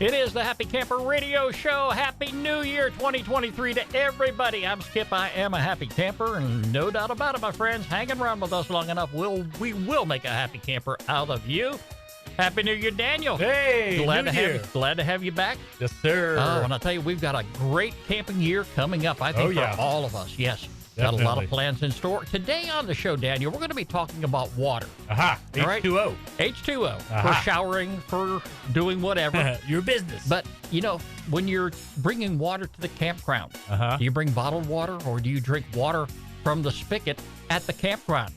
It is the Happy Camper Radio Show. Happy New Year 2023 to everybody. I'm Skip. I am a happy camper, and no doubt about it, my friends. Hang around with us long enough, we will make a happy camper out of you. Happy New Year, Daniel. Hey, glad to have you back. Yes, sir. Oh, and I'll tell you, we've got a great camping year coming up, I think, for all of us. Yes. Definitely. Got a lot of plans in store. Today on the show, Daniel, we're going to be talking about water. Aha. H2O. Right? H2O. For showering, for doing whatever. Your business. But, you know, when you're bringing water to the campground, do you bring bottled water or do you drink water from the spigot at the campground?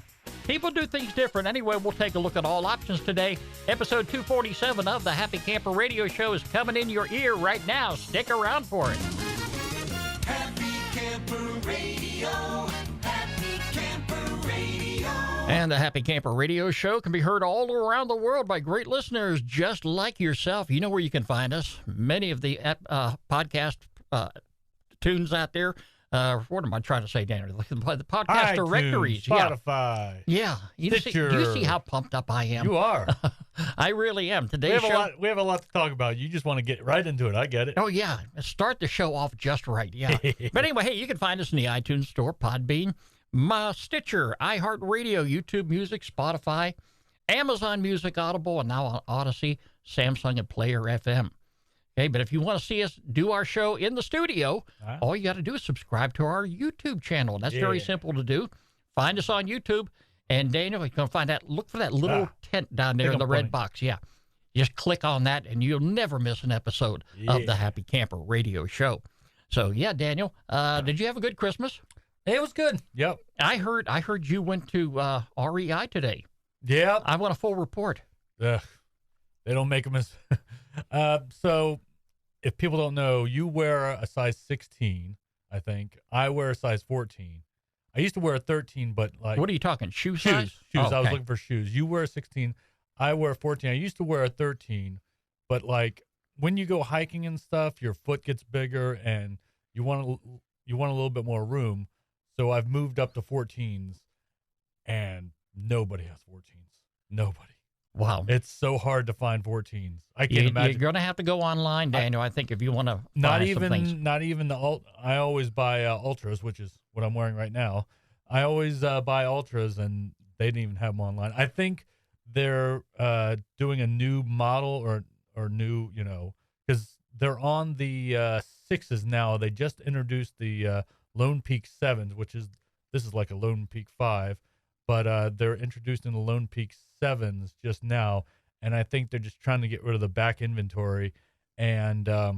People do things different. Anyway, we'll take a look at all options today. Episode 247 of the Happy Camper Radio Show is coming in your ear right now. Stick around for it. Happy Camper Radio, Happy Camper Radio. And the Happy Camper Radio Show can be heard all around the world by great listeners just like yourself. You know where you can find us. Many of the podcast tunes out there. What am I trying to say, Daniel? The podcast iTunes, directories. Spotify. Yeah. You see how pumped up I am? You are. I really am. Today's show. We have a lot to talk about. You just want to get right into it. I get it. Oh, yeah. Start the show off just right. Yeah. But anyway, hey, you can find us in the iTunes Store, Podbean, Stitcher, iHeartRadio, YouTube Music, Spotify, Amazon Music, Audible, and now on Odyssey, Samsung, and Player FM. Okay, but if you want to see us do our show in the studio, all you got to do is subscribe to our YouTube channel. That's very simple to do. Find us on YouTube. And Daniel, you're going to find that. Look for that little tent down there in the red box. Yeah. Just click on that, and you'll never miss an episode of the Happy Camper Radio Show. So, yeah, Daniel, did you have a good Christmas? It was good. Yep. I heard you went to REI today. Yeah. I want a full report. They don't make them as... So, if people don't know, you wear a size 16, I think. I wear a size 14. I used to wear a 13, but like... What are you talking, shoe size? Shoes. Oh, okay. I was looking for shoes. You wear a 16. I wear a 14. I used to wear a 13, but like when you go hiking and stuff, your foot gets bigger and you want a little bit more room. So I've moved up to 14s, and nobody has 14s. Nobody. Wow. It's so hard to find 14s. I can't imagine. You're going to have to go online, Daniel, I think, if you want to Not even the I always buy Ultras, which is what I'm wearing right now. I always buy Ultras, and they didn't even have them online. I think they're doing a new model or new, because they're on the 6s now. They just introduced the Lone Peak 7s, this is like a Lone Peak 5. But they're introducing the Lone Peak 7s just now, and I think they're just trying to get rid of the back inventory, and they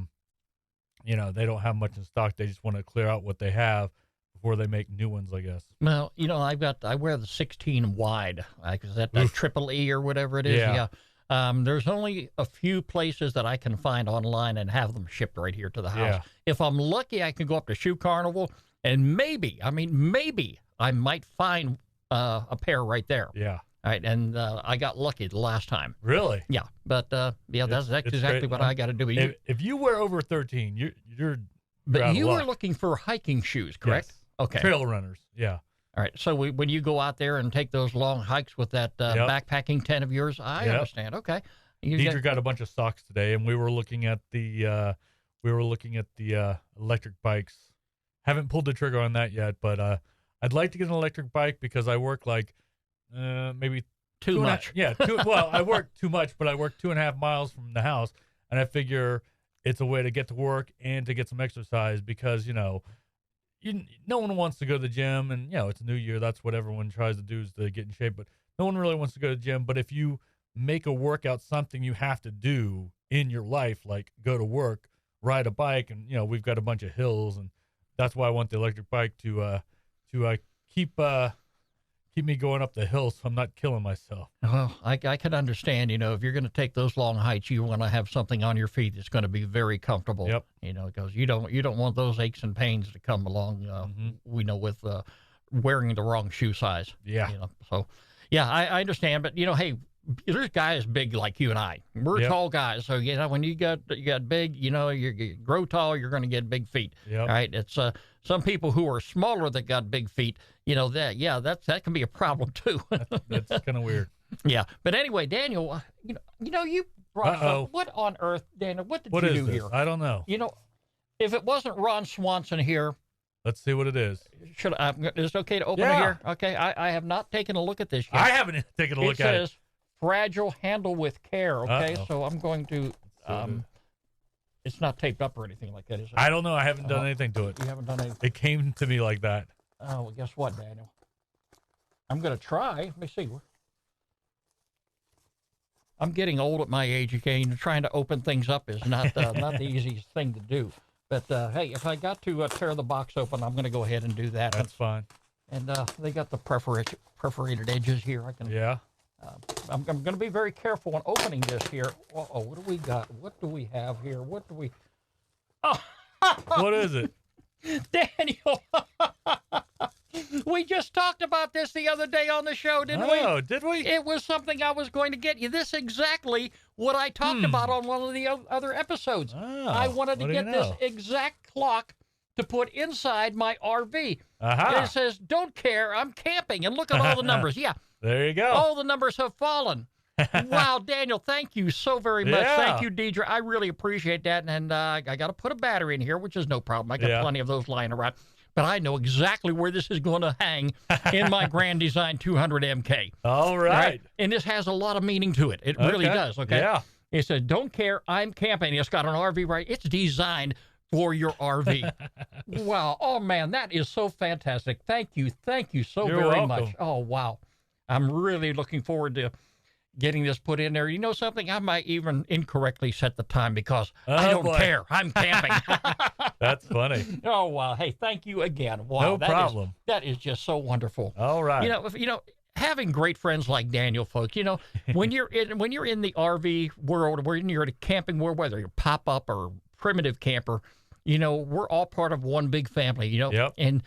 don't have much in stock. They just want to clear out what they have before they make new ones, I guess. Well, I wear the 16 wide, is that triple E or whatever it is? Yeah. There's only a few places that I can find online and have them shipped right here to the house. Yeah. If I'm lucky, I can go up to Shoe Carnival, and maybe I might find a pair right there. Yeah. All right, and I got lucky the last time. Really? Yeah, but that's exactly great. what I got to do. If you wear over 13, you're But you were looking for hiking shoes, correct? Yes. Okay. Trail runners, yeah. All right, so when you go out there and take those long hikes with that backpacking tent of yours, I understand. Okay. Deidre got a bunch of socks today, and we were looking at the electric bikes. Haven't pulled the trigger on that yet, but I'd like to get an electric bike because I work like maybe too much. Well, I work too much, but I work 2.5 miles from the house, and I figure it's a way to get to work and to get some exercise because no one wants to go to the gym, and it's a new year. That's what everyone tries to do is to get in shape, but no one really wants to go to the gym. But if you make a workout something you have to do in your life, like go to work, ride a bike, and we've got a bunch of hills, and that's why I want the electric bike to keep me going up the hill so I'm not killing myself. Well, I can understand, if you're going to take those long hikes, you want to have something on your feet that's going to be very comfortable. Yep. Because you don't want those aches and pains to come along, we know, with wearing the wrong shoe size. Yeah. So, yeah, I understand. But, hey, there's guys big like you and I. We're tall guys. So, when you got big, you grow tall, you're going to get big feet. Yep. All right. It's some people who are smaller that got big feet, that can be a problem too. That's kind of weird. Yeah. But anyway, Daniel, you brought some, what on earth, Daniel, what did you do here? I don't know. If it wasn't Ron Swanson here, Let's see what it is. Is it okay to open it here? Okay. I have not taken a look at this yet. I haven't taken a look at it. It says fragile, handle with care. Okay. Uh-oh. So I'm going to, it's not taped up or anything like that, is it? I don't know. I haven't done anything to it. You haven't done anything. It came to me like that. Oh, well, guess what, Daniel? I'm going to try. Let me see. I'm getting old at my age again. Trying to open things up is not not the easiest thing to do. But, hey, if I got to tear the box open, I'm going to go ahead and do that. That's fine. And they got the perforated edges here. Yeah. I'm going to be very careful when opening this here. Uh-oh, what do we got? What do we have here? What do we... Oh, What is it? Daniel, we just talked about this the other day on the show, didn't we? Oh, did we? It was something I was going to get you. This is exactly what I talked about on one of the other episodes. Oh, I wanted to what do get you this know? exact clock to put inside my RV. Aha. And it says, don't care, I'm camping. And look at all the numbers. Yeah, There you go. all the numbers have fallen. Wow, Daniel, thank you so very much. Yeah. Thank you, Deidre. I really appreciate that. And I got to put a battery in here, which is no problem. I got plenty of those lying around. But I know exactly where this is going to hang in my Grand Design 200 MK. All right. And this has a lot of meaning to it. It really does, okay? Yeah. It says, don't care, I'm camping. It's got an RV, right? It's designed for your RV. Wow. Oh, man, that is so fantastic. Thank you. Thank you so You're very welcome. much. Oh, wow. I'm really looking forward to getting this put in there. You know something? I might even incorrectly set the time because I don't care. I'm camping. That's funny. Oh, wow. Hey, thank you again. Wow. No problem. That is just so wonderful. All right. Having great friends like Daniel, folks, when you're in the RV world, when you're in a camping world, whether you're pop-up or primitive camper, we're all part of one big family, Yep. And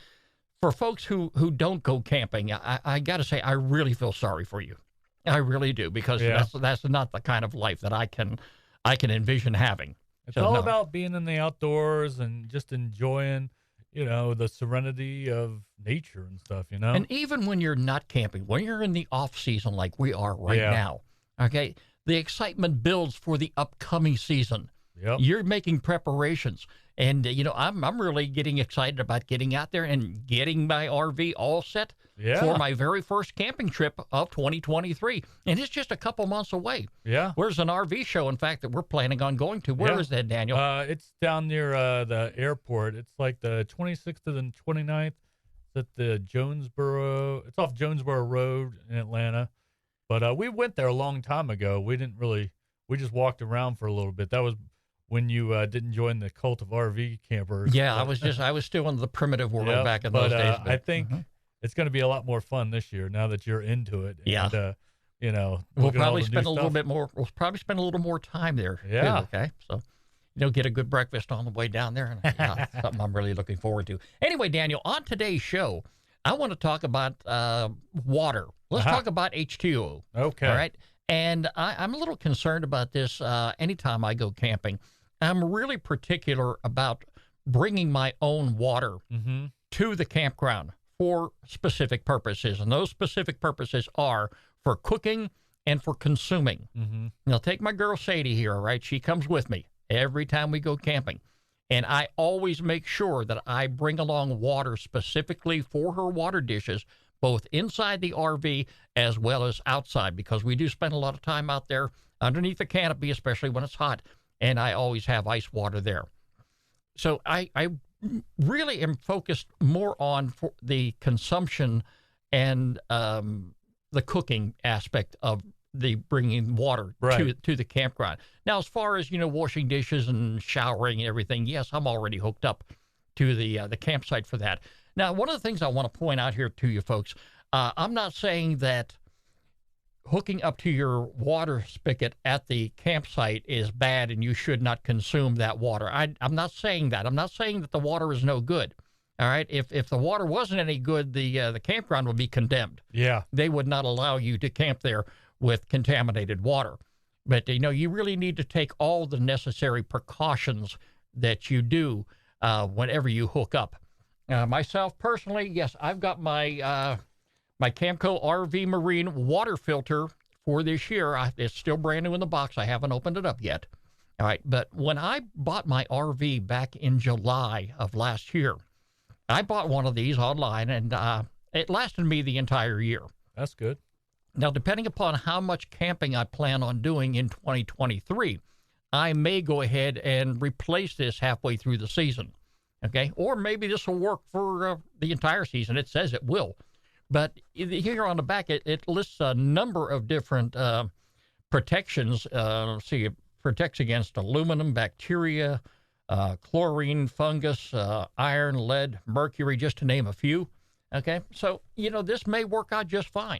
for folks who don't go camping, I got to say, I really feel sorry for you. I really do, because that's not the kind of life that I can envision having. It's all about being in the outdoors and just enjoying, the serenity of nature and stuff, And even when you're not camping, when you're in the off season like we are right now, okay, the excitement builds for the upcoming season. Yep. You're making preparations. And, I'm really getting excited about getting out there and getting my RV all set for my very first camping trip of 2023. And it's just a couple months away. Yeah. There's an RV show, in fact, that we're planning on going to. Where is that, Daniel? It's down near the airport. It's like the 26th to the 29th. It's at the Jonesboro. It's off Jonesboro Road in Atlanta. But we went there a long time ago. We just walked around for a little bit. That was when you didn't join the cult of RV campers. Yeah, I was still in the primitive world back in those days. But I think it's going to be a lot more fun this year now that you're into it. Yeah. And, we'll probably spend a little bit more. We'll probably spend a little more time there. Yeah. Too, okay. So, get a good breakfast on the way down there, and something I'm really looking forward to. Anyway, Daniel, on today's show, I want to talk about water. Let's talk about H2O. Okay. All right. And I'm a little concerned about this anytime I go camping. I'm really particular about bringing my own water to the campground for specific purposes. And those specific purposes are for cooking and for consuming. Now, take my girl Sadie here, all right? She comes with me every time we go camping. And I always make sure that I bring along water specifically for her water dishes, both inside the RV as well as outside, because we do spend a lot of time out there underneath the canopy, especially when it's hot. And I always have ice water there. So I really am focused more on the consumption and the cooking aspect of the bringing water to the campground. Now, as far as, washing dishes and showering and everything, yes, I'm already hooked up to the campsite for that. Now, one of the things I want to point out here to you folks, I'm not saying that hooking up to your water spigot at the campsite is bad and you should not consume that water. I'm not saying that. I'm not saying that the water is no good. All right. If the water wasn't any good, the campground would be condemned. Yeah. They would not allow you to camp there with contaminated water. But, you really need to take all the necessary precautions that you do whenever you hook up. Myself personally, yes, I've got my my Camco RV Marine water filter for this year. It's still brand new in the box. I haven't opened it up yet. All right. But when I bought my RV back in July of last year, I bought one of these online, and it lasted me the entire year. That's good. Now, depending upon how much camping I plan on doing in 2023, I may go ahead and replace this halfway through the season. Okay. Or maybe this will work for the entire season. It says it will. But here on the back, it lists a number of different protections. See, it protects against aluminum, bacteria, chlorine, fungus, iron, lead, mercury, just to name a few. Okay, so, this may work out just fine.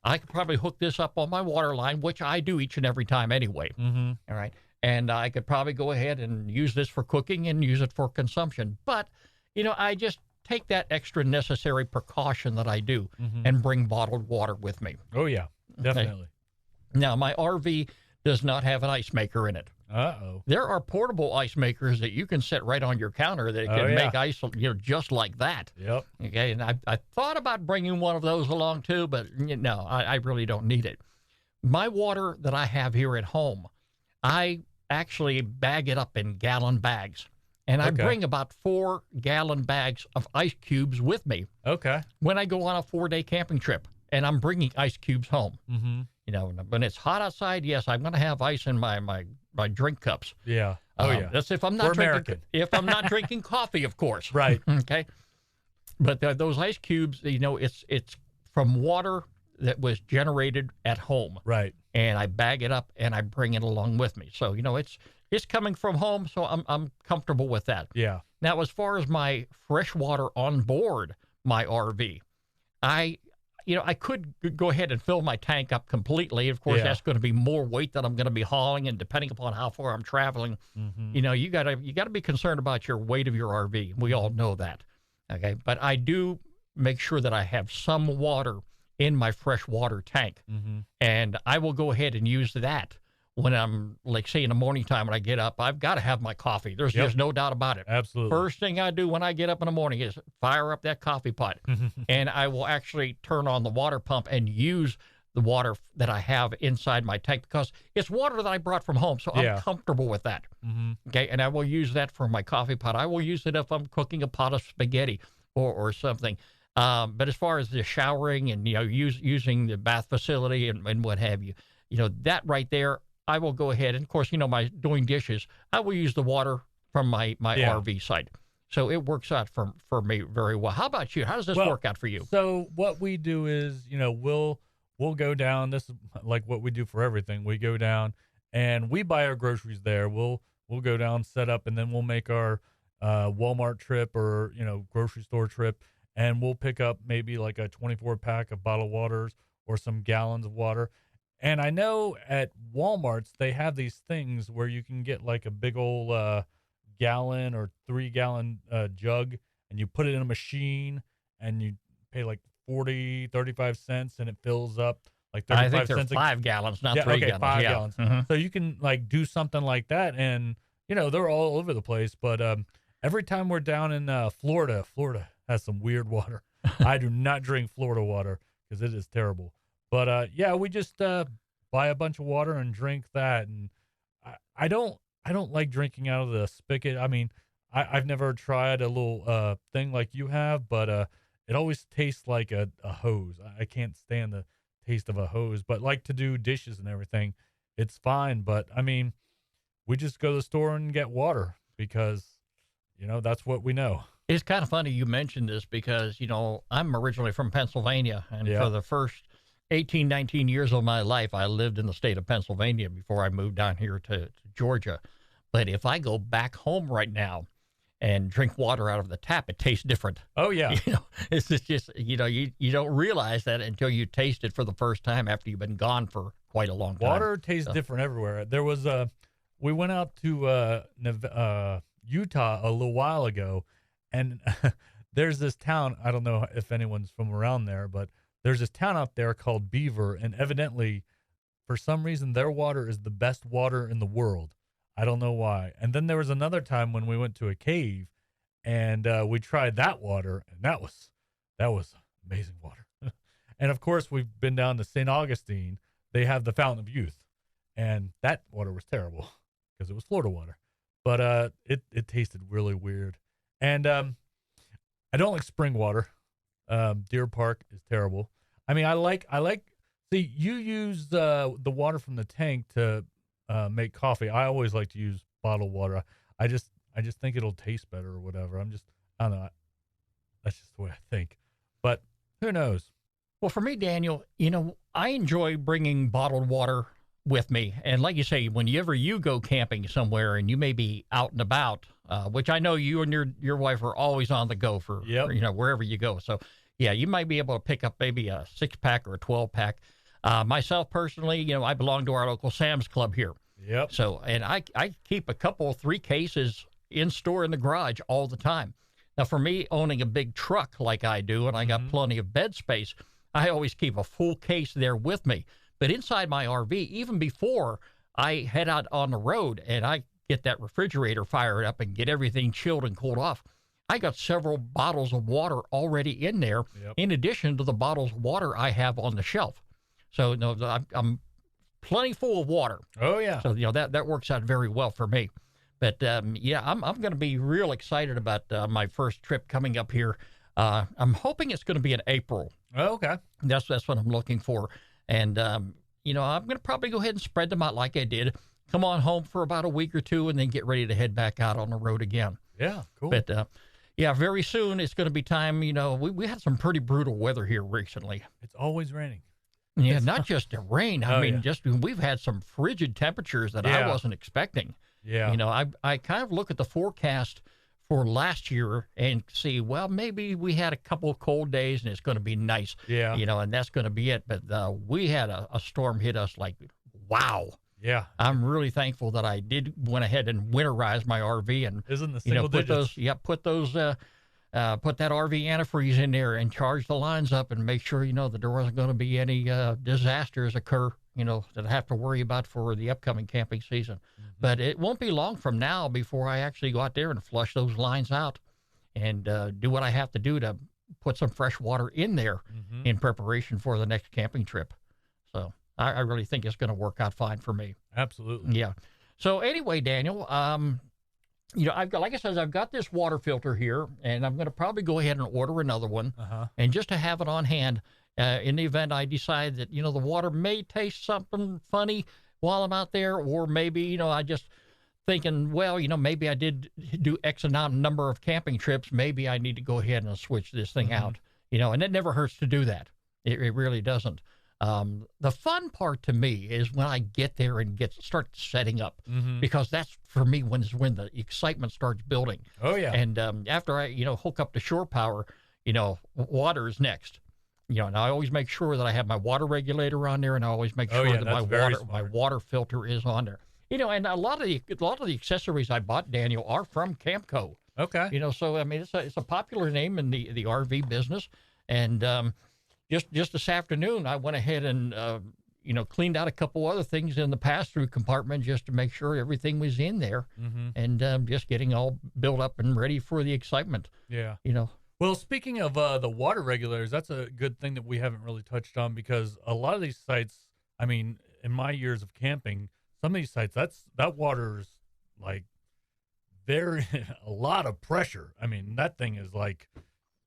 I could probably hook this up on my water line, which I do each and every time anyway. Mm-hmm. All right, and I could probably go ahead and use this for cooking and use it for consumption. But, I just take that extra necessary precaution that I do and bring bottled water with me. Oh, yeah, definitely. Okay. Now, my RV does not have an ice maker in it. Uh-oh. There are portable ice makers that you can set right on your counter that can make ice, just like that. Yep. Okay, and I thought about bringing one of those along too, but no, I really don't need it. My water that I have here at home, I actually bag it up in gallon bags. And I bring about 4-gallon bags of ice cubes with me. Okay. When I go on a 4-day camping trip, and I'm bringing ice cubes home. Mm-hmm. When it's hot outside, yes, I'm going to have ice in my drink cups. Yeah. Oh, yeah. That's if I'm not We're drinking. American. If I'm not drinking coffee, of course. Right. Okay. But those ice cubes, it's from water that was generated at home. Right. And I bag it up and I bring it along with me. So it's coming from home, so I'm comfortable with that. Yeah. Now, as far as my fresh water on board my RV, I could go ahead and fill my tank up completely. Of course, that's going to be more weight that I'm going to be hauling, and depending upon how far I'm traveling, you got to be concerned about your weight of your RV. We all know that. Okay, but I do make sure that I have some water in my fresh water tank, and I will go ahead and use that when I'm, like, say, in the morning time when I get up. I've got to have my coffee. There's just no doubt about it. Absolutely. First thing I do when I get up in the morning is fire up that coffee pot, and I will actually turn on the water pump and use the water that I have inside my tank, because it's water that I brought from home, so I'm comfortable with that. Okay, and I will use that for my coffee pot. I will use it if I'm cooking a pot of spaghetti or something. But as far as the showering and using the bath facility and what have you, that right there, I will go ahead, and of course, my doing dishes, I will use the water from my RV site. So it works out for me very well. How about you? How does this work out for you? So what we do is, we'll go down. This is like what we do for everything. We go down and we buy our groceries there. We'll go down, set up, and then we'll make our Walmart trip or, grocery store trip, and we'll pick up maybe like a 24-pack of bottled waters or some gallons of water. And I know at Walmart's, they have these things where you can get like a big old gallon or 3-gallon jug, and you put it in a machine and you pay like 35 cents, and it fills up like 35 cents. I think they're 5 gallons, not 3 gallons. 5 gallons. So you can like do something like that. And, they're all over the place. But every time we're down in Florida has some weird water. I do not drink Florida water because it is terrible. But we just buy a bunch of water and drink that. And I don't like drinking out of the spigot. I mean, I've never tried a little thing like you have, but it always tastes like a hose. I can't stand the taste of a hose. But like to do dishes and everything, it's fine. But I mean, we just go to the store and get water because, that's what we know. It's kind of funny you mentioned this because, I'm originally from Pennsylvania, and for the first 18, 19 years of my life, I lived in the state of Pennsylvania before I moved down here to Georgia. But if I go back home right now and drink water out of the tap, it tastes different. Oh, yeah. It's just, you don't realize that until you taste it for the first time after you've been gone for quite a long time. Water tastes different everywhere. There was we went out to Utah a little while ago, and there's this town. I don't know if anyone's from around there, but there's this town out there called Beaver, and evidently, for some reason, their water is the best water in the world. I don't know why. And then there was another time when we went to a cave, and we tried that water, and that was amazing water. And of course, we've been down to St. Augustine, they have the Fountain of Youth, and that water was terrible because it was Florida water. But it tasted really weird. And I don't like spring water. Deer Park is terrible. I mean, I like. See, you use the water from the tank to make coffee. I always like to use bottled water. I just think it'll taste better or whatever. I don't know. That's just the way I think. But who knows? Well, for me, Daniel, I enjoy bringing bottled water with me. And like you say, whenever you go camping somewhere and you may be out and about, which I know you and your wife are always on the go for wherever you go. So, yeah, you might be able to pick up maybe a 6-pack or a 12-pack. Myself personally, I belong to our local Sam's Club here. Yep. So, and I keep a couple, 3 cases in store in the garage all the time. Now, for me, owning a big truck like I do, and I got plenty of bed space, I always keep a full case there with me. But inside my RV, even before I head out on the road and I get that refrigerator fired up and get everything chilled and cooled off, I got several bottles of water already in there, in addition to the bottles of water I have on the shelf. So, I'm plenty full of water. Oh, yeah. So, that works out very well for me. But, I'm going to be real excited about my first trip coming up here. I'm hoping it's going to be in April. Oh, okay. That's what I'm looking for. And, I'm going to probably go ahead and spread them out like I did. Come on home for about a week or two and then get ready to head back out on the road again. Yeah, cool. But, very soon it's going to be time. We had some pretty brutal weather here recently. It's always raining. Yeah, not just the rain. I mean, we've had some frigid temperatures that I wasn't expecting. Yeah. I kind of look at the forecast for last year and see, well, maybe we had a couple of cold days and it's going to be nice. Yeah. And that's going to be it. But we had a storm hit us like, wow. Yeah. I'm really thankful that I went ahead and winterize my RV and isn't the single digits. Put that RV antifreeze in there and charge the lines up and make sure there wasn't going to be any disasters occur that I have to worry about for the upcoming camping season. But it won't be long from now before I actually go out there and flush those lines out and do what I have to do to put some fresh water in there in preparation for the next camping trip. So I really think it's going to work out fine for me. Absolutely. Yeah. So anyway, Daniel, I've got this water filter here, and I'm going to probably go ahead and order another one, and just to have it on hand in the event I decide that the water may taste something funny while I'm out there, or maybe I just thinking, well, maybe I did do X number of camping trips, maybe I need to go ahead and switch this thing out, and it never hurts to do that. It really doesn't. The fun part to me is when I get there and start setting up, because that's for me when the excitement starts building. Oh yeah. And after I hook up to shore power, water is next. And I always make sure that I have my water regulator on there, and I always make sure that my water filter is on there. And a lot of the accessories I bought, Daniel, are from Camco. Okay. So I mean it's a popular name in the RV business, and Just this afternoon, I went ahead and, cleaned out a couple other things in the pass-through compartment just to make sure everything was in there, and just getting all built up and ready for the excitement. Yeah. Well, speaking of the water regulators, that's a good thing that we haven't really touched on, because a lot of these sites, I mean, in my years of camping, some of these sites, that water's like a lot of pressure. I mean, that thing is like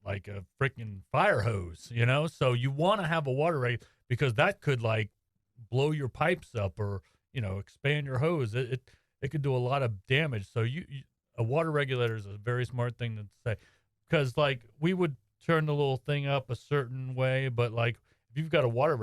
a freaking fire hose, so you want to have a water regulator, because that could like blow your pipes up or, expand your hose. It could do a lot of damage. So a water regulator is a very smart thing to say, because like we would turn the little thing up a certain way, but like if you've got a water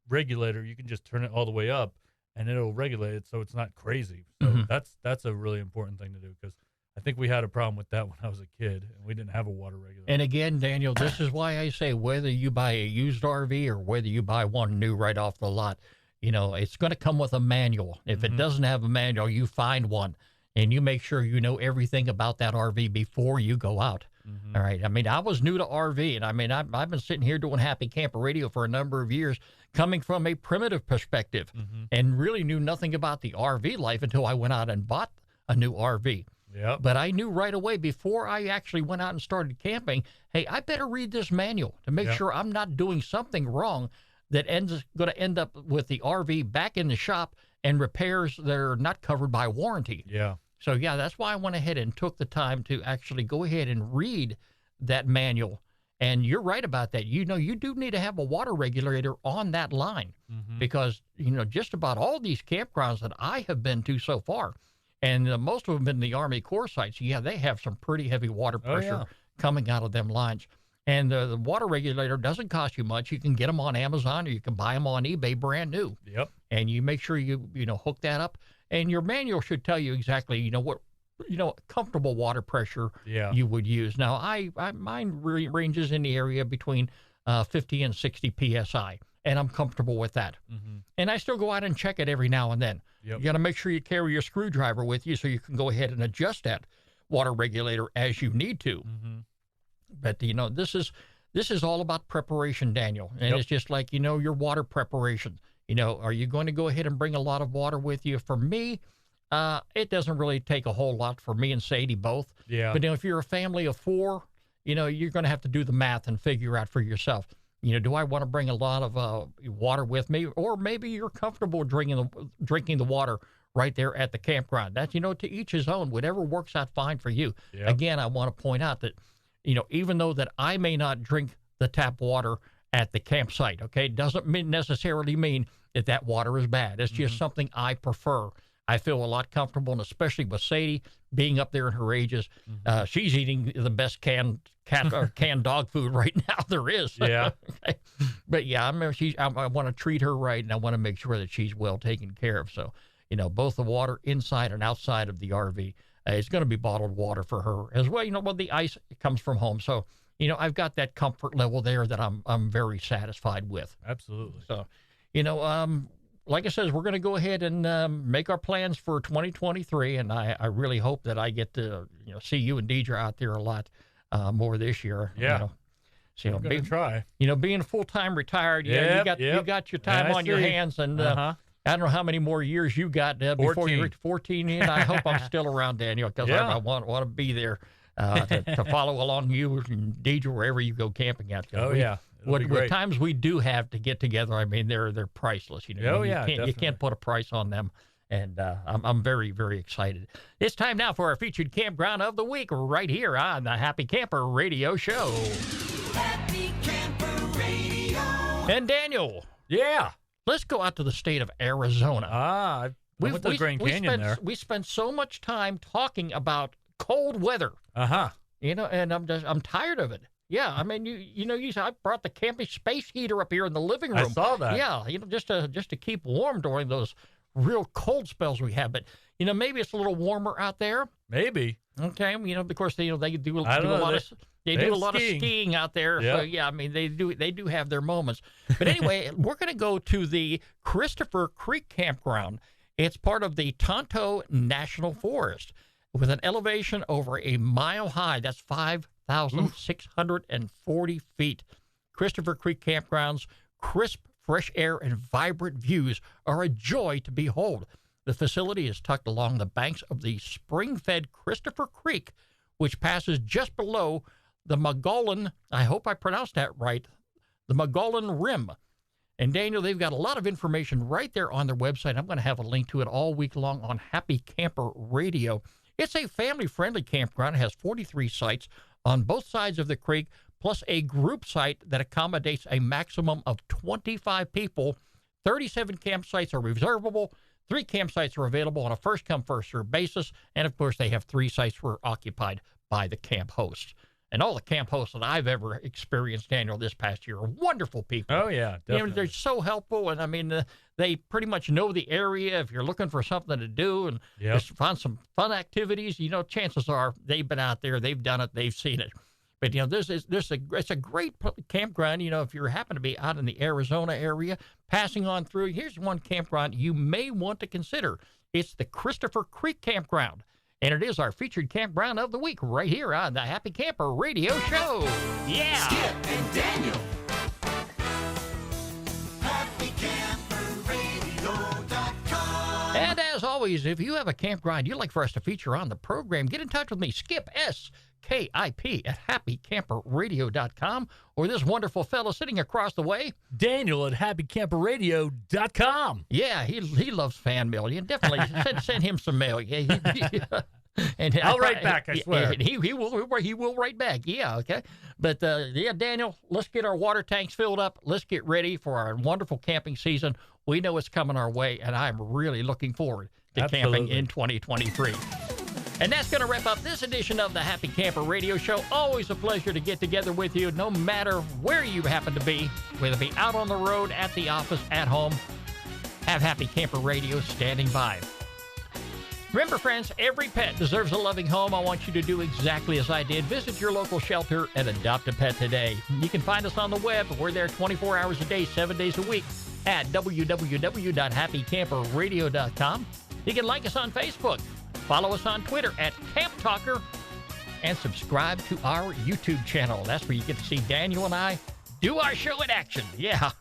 regulator, you can just turn it all the way up and it'll regulate it so it's not crazy. So that's a really important thing to do, because I think we had a problem with that when I was a kid, and we didn't have a water regulator. And again, Daniel, this is why I say whether you buy a used RV or whether you buy one new right off the lot, it's going to come with a manual. If it doesn't have a manual, you find one, and you make sure you know everything about that RV before you go out. All right. I mean, I was new to RV, and I mean, I've been sitting here doing Happy Camper Radio for a number of years, coming from a primitive perspective, and really knew nothing about the RV life until I went out and bought a new RV. Yeah. But I knew right away before I actually went out and started camping, hey, I better read this manual to make sure I'm not doing something wrong that going to end up with the RV back in the shop and repairs that are not covered by warranty. Yeah. So, yeah, that's why I went ahead and took the time to actually go ahead and read that manual. And you're right about that. You do need to have a water regulator on that line because, just about all these campgrounds that I have been to so far, and most of them been the Army Corps sites, yeah, they have some pretty heavy water pressure coming out of them lines. And the water regulator doesn't cost you much. You can get them on Amazon or you can buy them on eBay brand new. Yep. And you make sure you hook that up. And your manual should tell you exactly, what comfortable water pressure you would use. Now, mine ranges in the area between 50 and 60 psi, and I'm comfortable with that. And I still go out and check it every now and then. Yep. You got to make sure you carry your screwdriver with you so you can go ahead and adjust that water regulator as you need to. But this is all about preparation, Daniel, and it's just like your water preparation. Are you going to go ahead and bring a lot of water with you? For me, it doesn't really take a whole lot for me and Sadie both. Yeah. But if you're a family of four, you're going to have to do the math and figure out for yourself. Do I want to bring a lot of water with me, or maybe you're comfortable drinking the water right there at the campground? That's to each his own. Whatever works out fine for you. Yep. Again, I want to point out that even though that I may not drink the tap water at the campsite, okay, doesn't necessarily mean that water is bad. It's just something I prefer. I feel a lot comfortable, and especially with Sadie being up there in her ages, she's eating the best canned dog food right now there is. Yeah. Okay? But yeah, I want to treat her right, and I want to make sure that she's well taken care of. So, both the water inside and outside of the RV, it's going to be bottled water for her as well. The ice comes from home. So, I've got that comfort level there that I'm very satisfied with. Absolutely. So, like I said, we're going to go ahead and make our plans for 2023, and I really hope that I get to see you and Deidre out there a lot more this year. Yeah. So, I'm going to try. Being full-time retired, you got your time on your hands, and I don't know how many more years you got before you reach 14. And I hope I'm still around, Daniel, because I want to be there to follow along you and Deidre wherever you go camping out. What times we do have to get together, I mean, they're priceless. You can't put a price on them. And I'm very, very excited. It's time now for our featured campground of the week right here on the Happy Camper Radio Show. Happy Camper Radio. And Daniel. Yeah. Let's go out to the state of Arizona. I went to the Grand Canyon there. We spent so much time talking about cold weather. And I'm tired of it. Yeah, I mean, I brought the camping space heater up here in the living room. I saw that. Yeah, just to keep warm during those real cold spells we have. But maybe it's a little warmer out there. Maybe. Okay, of course they do a lot of skiing out there. Yep. So yeah, I mean they do have their moments. But anyway, we're going to go to the Christopher Creek Campground. It's part of the Tonto National Forest with an elevation over a mile high. That's 5,640 feet. Christopher Creek Campground's crisp, fresh air and vibrant views are a joy to behold. The facility is tucked along the banks of the spring-fed Christopher Creek, which passes just below the Mogollon, I hope I pronounced that right, the Mogollon Rim. And Daniel, they've got a lot of information right there on their website. I'm going to have a link to it all week long on Happy Camper Radio. It's a family-friendly campground. It has 43 sites on both sides of the creek, plus a group site that accommodates a maximum of 25 people. 37 campsites are reservable. 3 campsites are available on a first-come, first-served basis. And, of course, they have 3 sites were occupied by the camp hosts. And all the camp hosts that I've ever experienced, Daniel, this past year are wonderful people. Oh, yeah, definitely. They're so helpful. And, I mean, they pretty much know the area. If you're looking for something to do and just find some fun activities, chances are they've been out there, they've done it, they've seen it. But, it's a great campground, if you happen to be out in the Arizona area, passing on through. Here's one campground you may want to consider. It's the Christopher Creek Campground. And it is our featured campground of the week right here on the Happy Camper Radio Show. Yeah. Skip and Daniel. HappyCamperRadio.com. And as always, if you have a campground you'd like for us to feature on the program, get in touch with me, Skip S. KIP at happycamperradio.com, or this wonderful fellow sitting across the way, Daniel at happycamperradio.com. yeah, he loves fan mail. You definitely send him some mail. Yeah, and I'll write back, I swear. He will write back. Yeah, okay. But yeah, Daniel, let's get our water tanks filled up. Let's get ready for our wonderful camping season. We know it's coming our way, and I'm really looking forward to camping in 2023. And that's going to wrap up this edition of the Happy Camper Radio Show. Always a pleasure to get together with you, no matter where you happen to be, whether it be out on the road, at the office, at home. Have Happy Camper Radio standing by. Remember, friends, every pet deserves a loving home. I want you to do exactly as I did. Visit your local shelter and adopt a pet today. You can find us on the web. We're there 24 hours a day, 7 days a week at www.happycamperradio.com. You can like us on Facebook, follow us on Twitter at Camp Talker, and subscribe to our YouTube channel. That's where you get to see Daniel and I do our show in action. Yeah.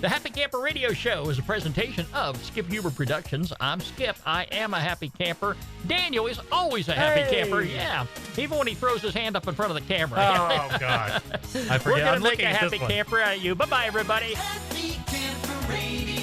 The Happy Camper Radio Show is a presentation of Skip Huber Productions. I'm Skip. I am a happy camper. Daniel is always a happy camper. Yeah. Even when he throws his hand up in front of the camera. Oh, God. I forget. We're going I'm to make looking a at happy this one. camper out of you. Bye-bye, everybody. Happy Camper Radio.